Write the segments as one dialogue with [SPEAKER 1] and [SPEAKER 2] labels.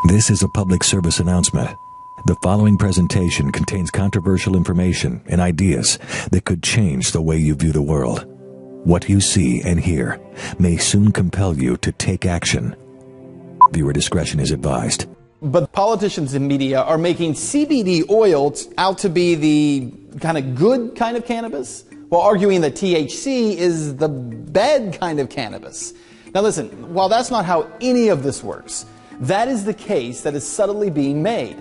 [SPEAKER 1] This is a public service announcement. The following presentation contains controversial information and ideas that could change the way you view the world. What you see and hear may soon compel you to take action. Viewer discretion is advised.
[SPEAKER 2] But politicians and media are making CBD oil out to be the kind of good kind of cannabis, while arguing that THC is the bad kind of cannabis. Now listen, while that's not how any of this works, that is the case that is subtly being made.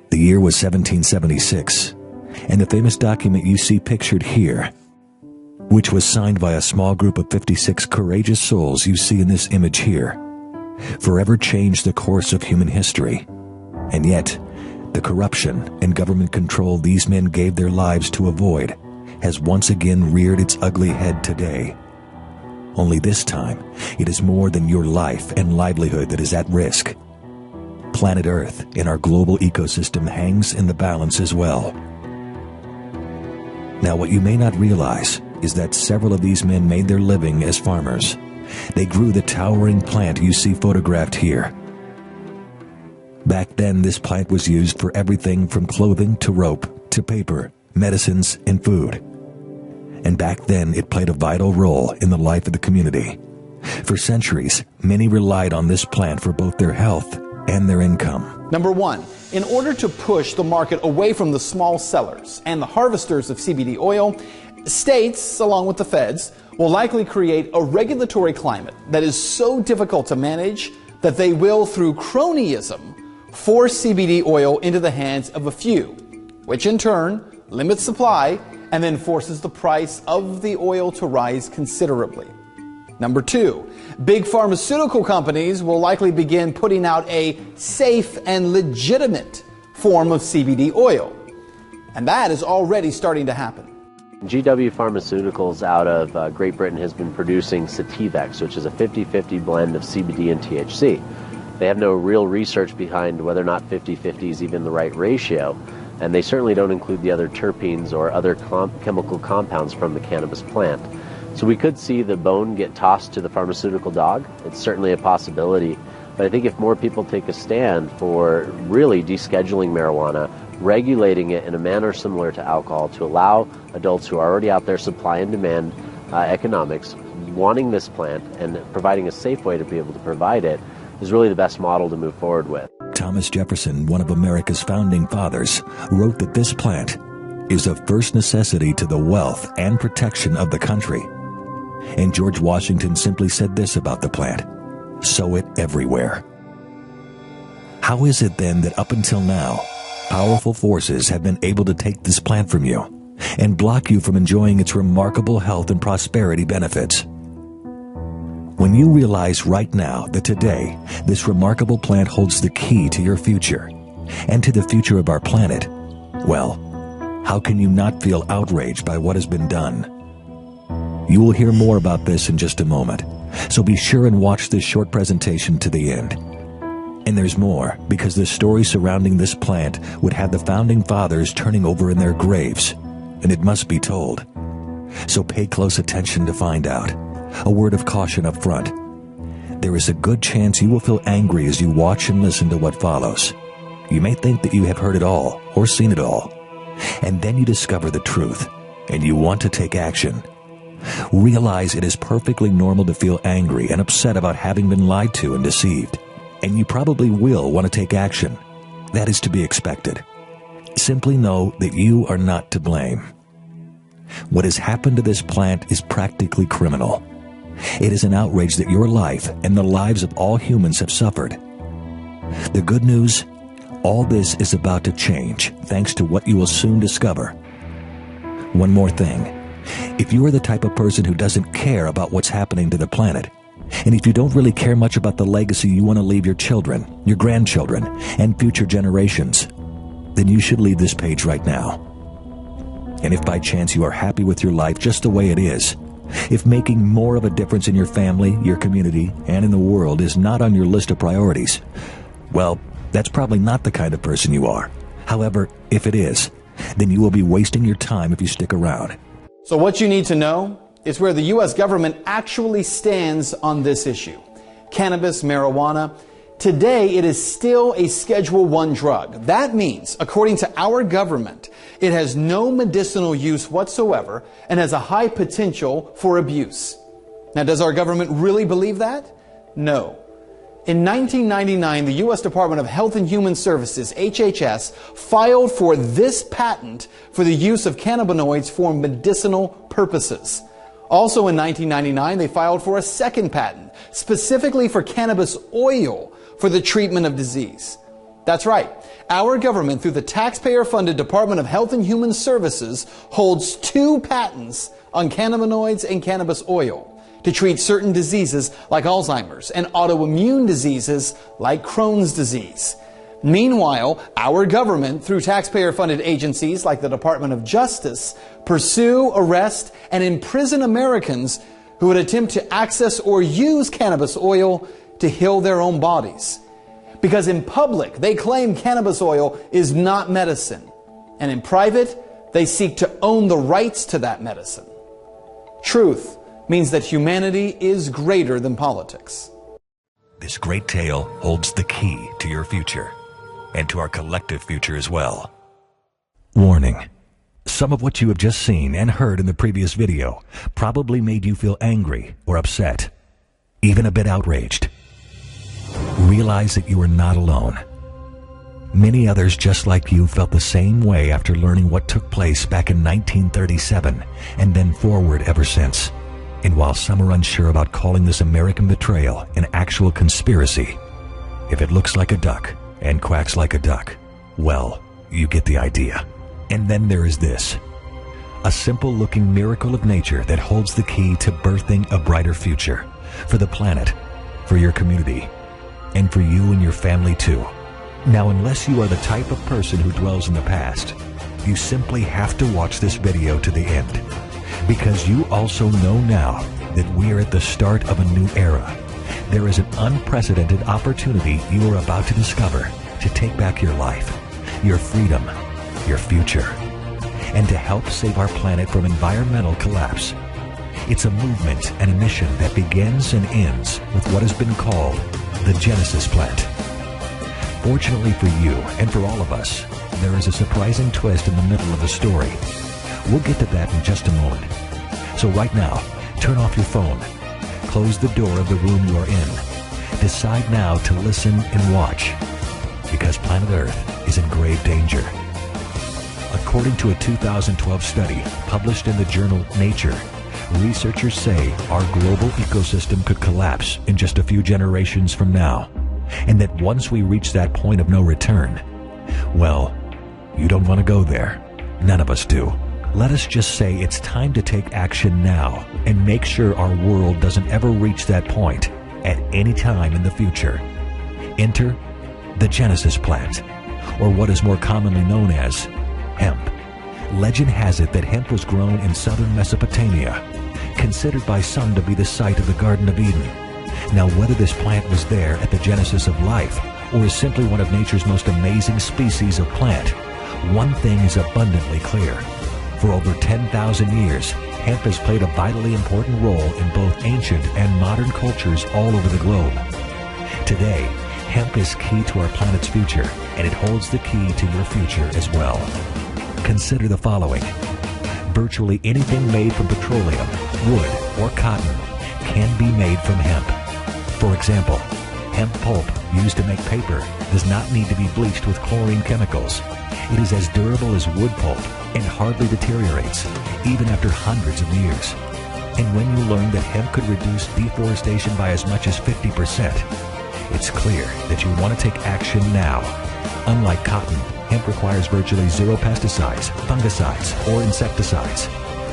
[SPEAKER 1] The year was 1776, and the famous document you see pictured here, which was signed by a small group of 56 courageous souls you see in this image here, forever changed the course of human history. And yet, the corruption and government control these men gave their lives to avoid has once again reared its ugly head today. Only this time, it is more than your life and livelihood that is at risk. Planet Earth and our global ecosystem hangs in the balance as well. Now, what you may not realize is that several of these men made their living as farmers. They grew the towering plant you see photographed here. Back then, this plant was used for everything from clothing to rope to paper, medicines, and food. And back then, it played a vital role in the life of the community. For centuries, many relied on this plant for both their health and their income.
[SPEAKER 2] Number one, in order to push the market away from the small sellers and the harvesters of CBD oil, states, along with the feds, will likely create a regulatory climate that is so difficult to manage that they will, through cronyism, force CBD oil into the hands of a few, which in turn limits supply and then forces the price of the oil to rise considerably. Number two, big pharmaceutical companies will likely begin putting out a safe and legitimate form of CBD oil. And that is already starting to happen.
[SPEAKER 3] GW Pharmaceuticals out of Great Britain has been producing Sativex, which is a 50-50 blend of CBD and THC. They have no real research behind whether or not 50-50 is even the right ratio, and they certainly don't include the other terpenes or other chemical compounds from the cannabis plant. So we could see the bone get tossed to the pharmaceutical dog. It's certainly a possibility, but I think if more people take a stand for really descheduling marijuana, regulating it in a manner similar to alcohol to allow adults who are already out there, supply and demand economics, wanting this plant and providing a safe way to be able to provide it, is really the best model to move forward with.
[SPEAKER 1] Thomas Jefferson, one of America's founding fathers, wrote that this plant is of first necessity to the wealth and protection of the country. And George Washington simply said this about the plant: sow it everywhere. How is it then that up until now, powerful forces have been able to take this plant from you and block you from enjoying its remarkable health and prosperity benefits? When you realize right now that today, this remarkable plant holds the key to your future and to the future of our planet, well, how can you not feel outraged by what has been done? You will hear more about this in just a moment, so be sure and watch this short presentation to the end. And there's more, because the story surrounding this plant would have the founding fathers turning over in their graves, and it must be told. So pay close attention to find out. A word of caution up front. There is a good chance you will feel angry as you watch and listen to what follows. You may think that you have heard it all or seen it all, and then you discover the truth, and you want to take action. Realize it is perfectly normal to feel angry and upset about having been lied to and deceived, and you probably will want to take action. That is to be expected. Simply know that you are not to blame. What has happened to this plant is practically criminal. It is an outrage that your life and the lives of all humans have suffered. The good news, all this is about to change, thanks to what you will soon discover. One more thing. If you are the type of person who doesn't care about what's happening to the planet, and if you don't really care much about the legacy you want to leave your children, your grandchildren, and future generations, then you should leave this page right now. And if by chance you are happy with your life just the way it is, if making more of a difference in your family, your community, and in the world is not on your list of priorities, well, that's probably not the kind of person you are. However, if it is, then you will be wasting your time if you stick around.
[SPEAKER 2] So what you need to know is where the U.S. government actually stands on this issue. Cannabis, marijuana, Today, it is still a Schedule I drug. That means, according to our government, it has no medicinal use whatsoever and has a high potential for abuse. Now, does our government really believe that? No. In 1999, the U.S. Department of Health and Human Services, HHS, filed for this patent for the use of cannabinoids for medicinal purposes. Also in 1999, they filed for a second patent, specifically for cannabis oil for the treatment of disease. That's right. Our government, through the taxpayer-funded Department of Health and Human Services, holds 2 patents on cannabinoids and cannabis oil to treat certain diseases like Alzheimer's and autoimmune diseases like Crohn's disease. Meanwhile, our government, through taxpayer-funded agencies like the Department of Justice, pursue, arrest, and imprison Americans who would attempt to access or use cannabis oil to heal their own bodies. Because in public, they claim cannabis oil is not medicine. And in private, they seek to own the rights to that medicine. Truth means that humanity is greater than politics.
[SPEAKER 1] This great tale holds the key to your future and to our collective future as well. Warning. Some of what you have just seen and heard in the previous video probably made you feel angry or upset, even a bit outraged. Realize that you are not alone. Many others just like you felt the same way after learning what took place back in 1937 and then forward ever since. And while some are unsure about calling this American betrayal an actual conspiracy, if it looks like a duck and quacks like a duck, well, you get the idea. And then there is this, a simple-looking miracle of nature that holds the key to birthing a brighter future for the planet, for your community, and for you and your family too. Now, unless you are the type of person who dwells in the past, you simply have to watch this video to the end, because you also know now that we are at the start of a new era. There is an unprecedented opportunity you are about to discover to take back your life, your freedom, your future, and to help save our planet from environmental collapse. It's a movement and a mission that begins and ends with what has been called the Genesis plant. Fortunately for you and for all of us, there is a surprising twist in the middle of the story. We'll get to that in just a moment. So right now, turn off your phone, close the door of the room you are in. Decide now to listen and watch, because planet Earth is in grave danger. According to a 2012 study published in the journal Nature, researchers say our global ecosystem could collapse in just a few generations from now, and that once we reach that point of no return, well, you don't want to go there. None of us do. Let us just say it's time to take action now and make sure our world doesn't ever reach that point at any time in the future. Enter the Genesis plant, or what is more commonly known as hemp. Legend has it that hemp was grown in southern Mesopotamia, considered by some to be the site of the Garden of Eden. Now, whether this plant was there at the genesis of life, or is simply one of nature's most amazing species of plant, one thing is abundantly clear. For over 10,000 years, hemp has played a vitally important role in both ancient and modern cultures all over the globe. Today, hemp is key to our planet's future, and it holds the key to your future as well. Consider the following. Virtually anything made from petroleum, wood, or cotton can be made from hemp. For example, hemp pulp used to make paper does not need to be bleached with chlorine chemicals. It is as durable as wood pulp and hardly deteriorates, even after hundreds of years. And when you learn that hemp could reduce deforestation by as much as 50%, it's clear that you want to take action now. Unlike cotton, hemp requires virtually zero pesticides, fungicides, or insecticides.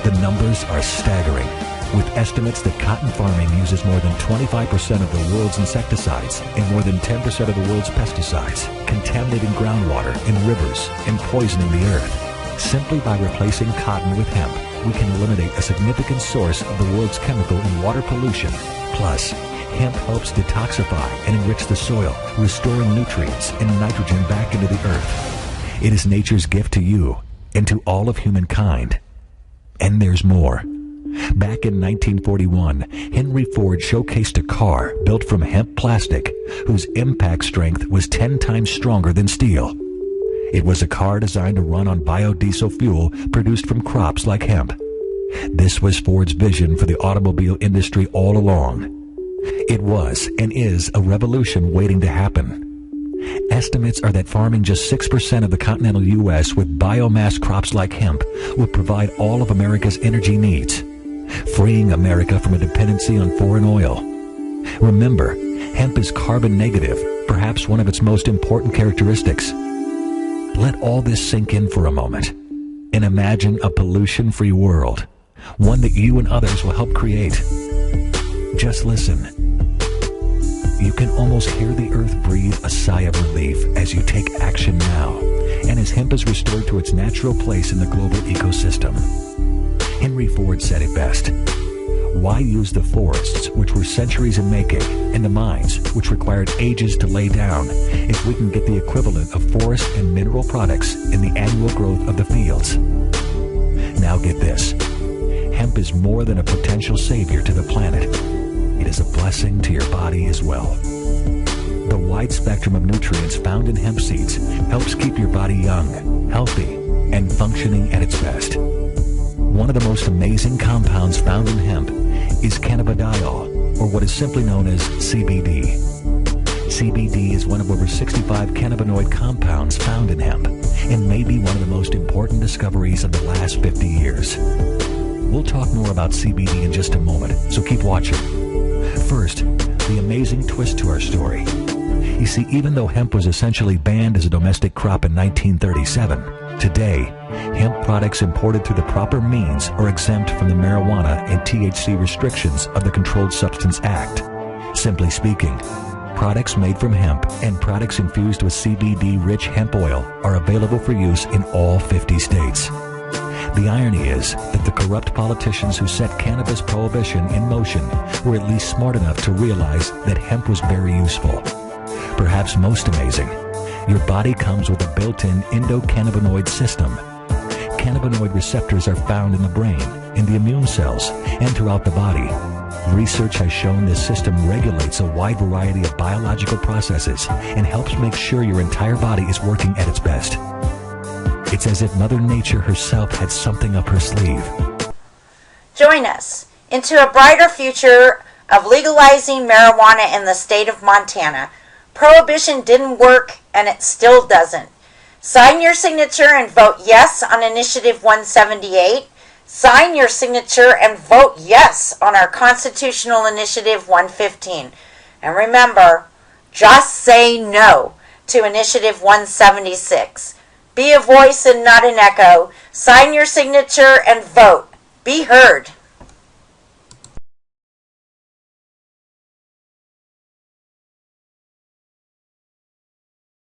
[SPEAKER 1] The numbers are staggering, with estimates that cotton farming uses more than 25% of the world's insecticides and more than 10% of the world's pesticides, contaminating groundwater and rivers and poisoning the earth. Simply by replacing cotton with hemp, we can eliminate a significant source of the world's chemical and water pollution. Plus, hemp helps detoxify and enrich the soil, restoring nutrients and nitrogen back into the earth. It is nature's gift to you and to all of humankind. And there's more. Back in 1941, Henry Ford showcased a car built from hemp plastic whose impact strength was 10 times stronger than steel. It was a car designed to run on biodiesel fuel produced from crops like hemp. This was Ford's vision for the automobile industry all along. It was and is a revolution waiting to happen. Estimates are that farming just 6% of the continental U.S. with biomass crops like hemp will provide all of America's energy needs, freeing America from a dependency on foreign oil. Remember, hemp is carbon negative, perhaps one of its most important characteristics. Let all this sink in for a moment and imagine a pollution-free world, one that you and others will help create. Just listen. You can almost hear the earth breathe a sigh of relief as you take action now, and as hemp is restored to its natural place in the global ecosystem. Henry Ford said it best. Why use the forests, which were centuries in making, and the mines, which required ages to lay down, if we can get the equivalent of forest and mineral products in the annual growth of the fields? Now get this. Hemp is more than a potential savior to the planet. It is a blessing to your body as well. The wide spectrum of nutrients found in hemp seeds helps keep your body young, healthy, and functioning at its best. One of the most amazing compounds found in hemp is cannabidiol, or what is simply known as CBD. CBD is one of over 65 cannabinoid compounds found in hemp, and may be one of the most important discoveries of the last 50 years. We'll talk more about CBD in just a moment, so keep watching. First, the amazing twist to our story. You see, even though hemp was essentially banned as a domestic crop in 1937, today, hemp products imported through the proper means are exempt from the marijuana and THC restrictions of the Controlled Substance Act. Simply speaking, products made from hemp and products infused with CBD-rich hemp oil are available for use in all 50 states. The irony is that the corrupt politicians who set cannabis prohibition in motion were at least smart enough to realize that hemp was very useful. Perhaps most amazing, your body comes with a built-in endocannabinoid system. Cannabinoid receptors are found in the brain, in the immune cells, and throughout the body. Research has shown this system regulates a wide variety of biological processes and helps make sure your entire body is working at its best. It's as if Mother Nature herself had something up her sleeve.
[SPEAKER 4] Join us into a brighter future of legalizing marijuana in the state of Montana. Prohibition didn't work, and it still doesn't. Sign your signature and vote yes on Initiative 178. Sign your signature and vote yes on our Constitutional Initiative 115. And remember, just say no to Initiative 176. Be a voice and not an echo. Sign your signature and vote. Be heard.